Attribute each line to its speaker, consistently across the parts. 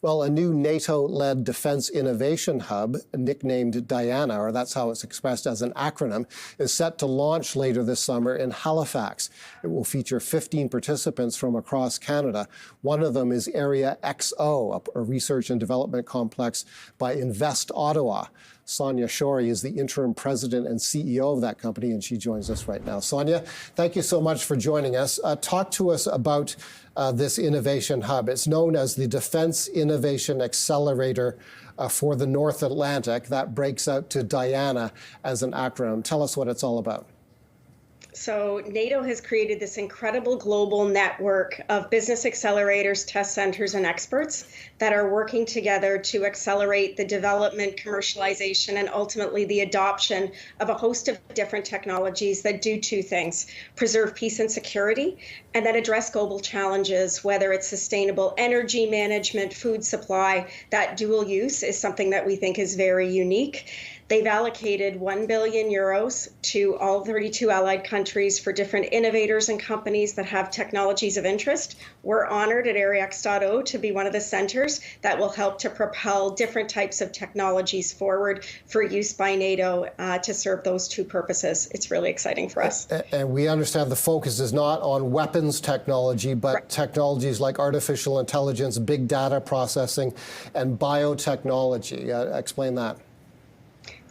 Speaker 1: Well, a new NATO-led defense innovation hub, nicknamed Diana, or that's how it's expressed as an acronym, is set to launch later this summer in Halifax. It will feature 15 participants from across Canada. One of them is Area X.O, a research and development complex by Invest Ottawa. Sonya Shorey is the interim president and CEO of that company, and she joins us right now. Sonya, thank you so much for joining us. Talk to us about this innovation hub. It's known as the Defense Innovation Accelerator for the North Atlantic. That breaks out to Diana as an acronym. Tell us what it's all about.
Speaker 2: So NATO has created this incredible global network of business accelerators, test centers, and experts that are working together to accelerate the development, commercialization, and ultimately the adoption of a host of different technologies that do two things: preserve peace and security, and then address global challenges, whether it's sustainable energy management, food supply. That dual use is something that we think is very unique. They've allocated 1 billion euros to all 32 allied countries for different innovators and companies that have technologies of interest. We're honored at Area X.O to be one of the centers that will help to propel different types of technologies forward for use by NATO to serve those two purposes. It's really exciting for us.
Speaker 1: And we understand the focus is not on weapons technology, but right. Technologies like artificial intelligence, big data processing, and biotechnology. Explain that.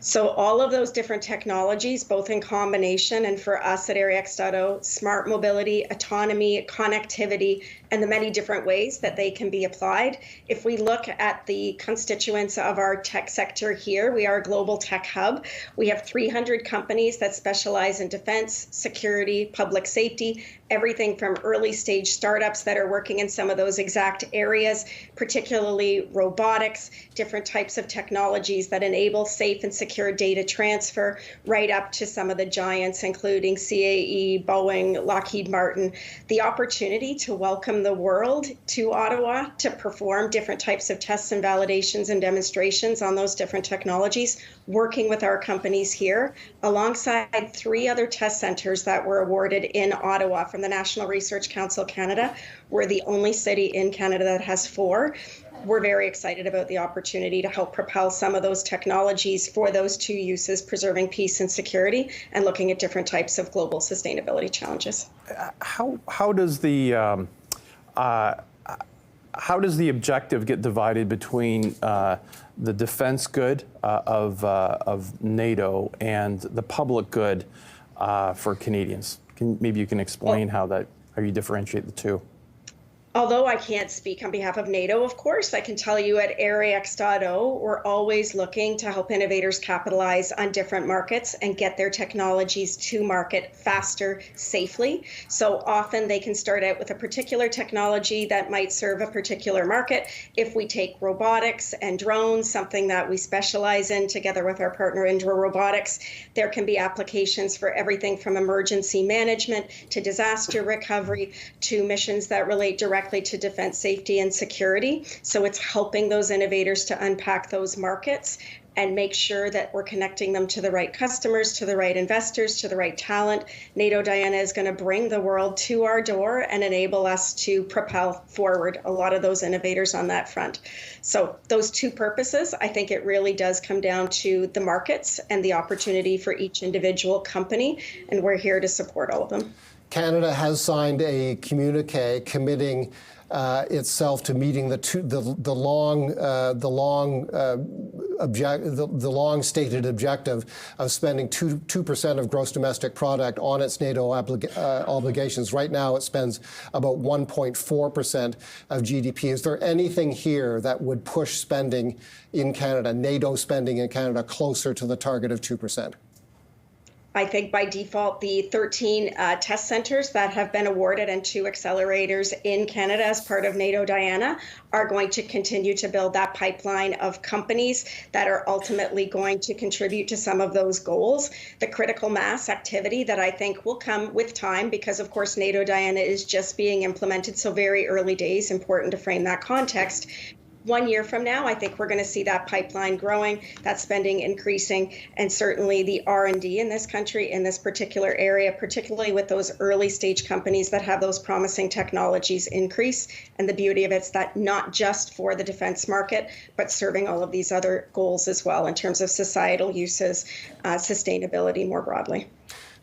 Speaker 2: So all of those different technologies, both in combination and for us at Area X.O, smart mobility, autonomy, connectivity, and the many different ways that they can be applied. If we look at the constituents of our tech sector here, we are a global tech hub. We have 300 companies that specialize in defense, security, public safety, everything from early stage startups that are working in some of those exact areas, particularly robotics, different types of technologies that enable safe and secure data transfer, right up to some of the giants, including CAE, Boeing, Lockheed Martin. The opportunity to welcome the world to Ottawa to perform different types of tests and validations and demonstrations on those different technologies, working with our companies here, alongside 3 other test centers that were awarded in Ottawa from the National Research Council Canada. We're the only city in Canada that has 4. We're very excited about the opportunity to help propel some of those technologies for those two uses, preserving peace and security, and looking at different types of global sustainability challenges.
Speaker 3: How does the objective get divided between the defense good of NATO and the public good for Canadians? Maybe you can explain how you differentiate the two.
Speaker 2: Although I can't speak on behalf of NATO, of course, I can tell you at Area X.O, we're always looking to help innovators capitalize on different markets and get their technologies to market faster, safely. So often they can start out with a particular technology that might serve a particular market. If we take robotics and drones, something that we specialize in together with our partner Indra Robotics, there can be applications for everything from emergency management to disaster recovery to missions that relate directly to defense, safety, and security. So it's helping those innovators to unpack those markets and make sure that we're connecting them to the right customers, to the right investors, to the right talent. NATO Diana is going to bring the world to our door and enable us to propel forward a lot of those innovators on that front. So those two purposes, I think it really does come down to the markets and the opportunity for each individual company, and we're here to support all of them.
Speaker 1: Canada has signed a communique committing itself to meeting the long stated objective of spending 2% of gross domestic product on its NATO obligations. Right now, it spends about 1.4% of GDP. Is there anything here that would push spending in Canada, NATO spending in Canada, closer to the target of 2%?
Speaker 2: I think by default, the 13 test centers that have been awarded and 2 accelerators in Canada as part of NATO Diana are going to continue to build that pipeline of companies that are ultimately going to contribute to some of those goals. The critical mass activity that I think will come with time, because of course NATO Diana is just being implemented, so very early days, important to frame that context. 1 year from now, I think we're going to see that pipeline growing, that spending increasing, and certainly the R&D in this country, in this particular area, particularly with those early stage companies that have those promising technologies, increase. And the beauty of it's that not just for the defense market, but serving all of these other goals as well in terms of societal uses, sustainability more broadly.